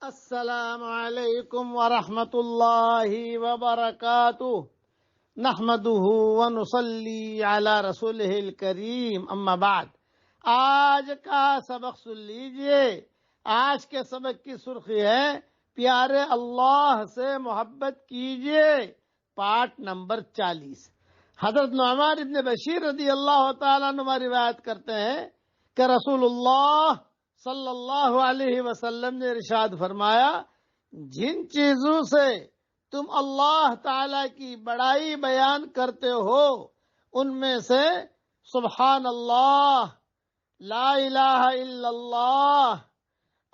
السلام علیکم ورحمۃ اللہ وبرکاتہ نحمده ونصلی علی رسولہ الکریم اما بعد۔ آج کا سبق سن لیجئے۔ آج کے سبق کی سرخی ہے پیارے اللہ سے محبت کیجئے، پارٹ نمبر 40۔ حضرت نعمان ابن بشیر رضی اللہ تعالیٰ عنہ روایت کرتے ہیں کہ رسول اللہ صلی اللہ علیہ وسلم نے ارشاد فرمایا، جن چیزوں سے تم اللہ تعالی کی بڑائی بیان کرتے ہو ان میں سے سبحان اللہ، لا الہ الا اللہ،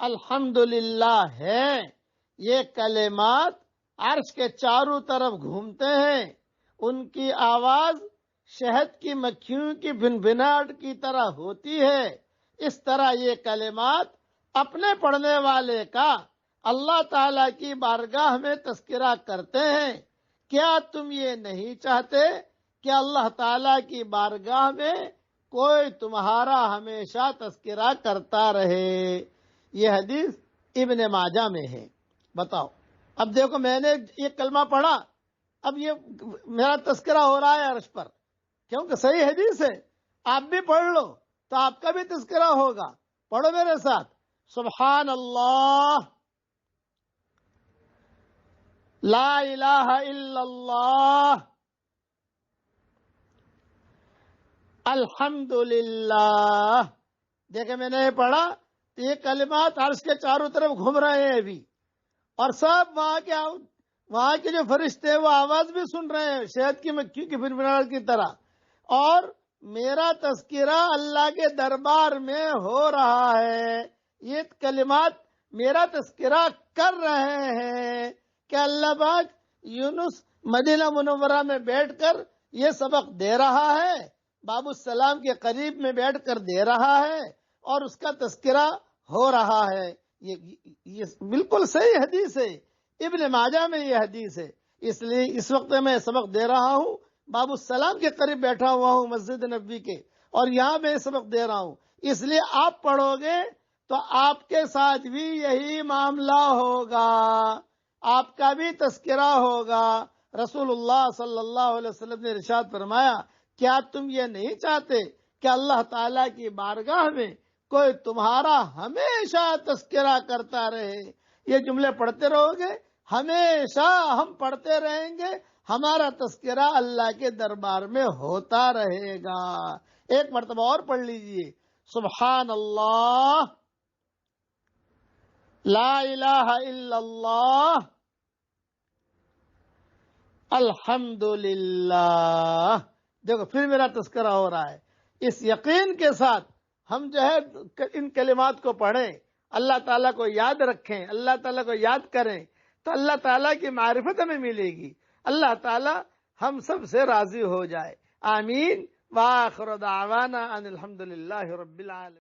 الحمدللہ ہے۔ یہ کلمات عرش کے چاروں طرف گھومتے ہیں، ان کی آواز شہد کی مکھیوں کی بھنبھناہٹ کی طرح ہوتی ہے۔ اس طرح یہ کلمات اپنے پڑھنے والے کا اللہ تعالیٰ کی بارگاہ میں تذکرہ کرتے ہیں۔ کیا تم یہ نہیں چاہتے کہ اللہ تعالیٰ کی بارگاہ میں کوئی تمہارا ہمیشہ تذکرہ کرتا رہے؟ یہ حدیث ابن ماجہ میں ہے۔ بتاؤ، اب دیکھو میں نے یہ کلمہ پڑھا، اب یہ میرا تذکرہ ہو رہا ہے عرش پر، کیونکہ صحیح حدیث ہے۔ آپ بھی پڑھ لو تو آپ کا بھی تذکرہ ہوگا۔ پڑھو میرے ساتھ، سبحان اللہ، لا الہ الا اللہ، الحمدللہ۔ دیکھیں میں نے یہ پڑھا تو یہ کلمات عرش کے چاروں طرف گھوم رہے ہیں ابھی، اور سب وہاں کے جو فرشتے وہ آواز بھی سن رہے ہیں شہد کی مکھیوں کی بھنبھناہٹ کی طرح، اور میرا تذکرہ اللہ کے دربار میں ہو رہا ہے۔ یہ کلمات میرا تذکرہ کر رہے ہیں کہ اللہ پاک یونس مدینہ منورہ میں بیٹھ کر یہ سبق دے رہا ہے، باب السلام کے قریب میں بیٹھ کر دے رہا ہے، اور اس کا تذکرہ ہو رہا ہے۔ یہ بالکل صحیح حدیث ہے، ابن ماجہ میں یہ حدیث ہے۔ اس لیے اس وقت میں سبق دے رہا ہوں، باب السلام کے قریب بیٹھا ہوا ہوں مسجد نبوی کے، اور یہاں میں سبق دے رہا ہوں۔ اس لیے آپ پڑھو گے تو آپ کے ساتھ بھی یہی معاملہ ہوگا، آپ کا بھی تذکرہ ہوگا۔ رسول اللہ صلی اللہ علیہ وسلم نے ارشاد فرمایا، کیا تم یہ نہیں چاہتے کہ اللہ تعالیٰ کی بارگاہ میں کوئی تمہارا ہمیشہ تذکرہ کرتا رہے؟ یہ جملے پڑھتے رہو گے، ہمیشہ ہم پڑھتے رہیں گے، ہمارا تذکرہ اللہ کے دربار میں ہوتا رہے گا۔ ایک مرتبہ اور پڑھ لیجئے، سبحان اللہ، لا الہ الا اللہ، الحمدللہ۔ دیکھو پھر میرا تذکرہ ہو رہا ہے۔ اس یقین کے ساتھ ہم جو ہے ان کلمات کو پڑھیں، اللہ تعالیٰ کو یاد رکھیں، اللہ تعالیٰ کو یاد کریں، تو اللہ تعالیٰ کی معرفت ہمیں ملے گی، اللہ تعالیٰ ہم سب سے راضی ہو جائے۔ آمین۔ وآخر دعوانا ان الحمدللہ رب العالمین۔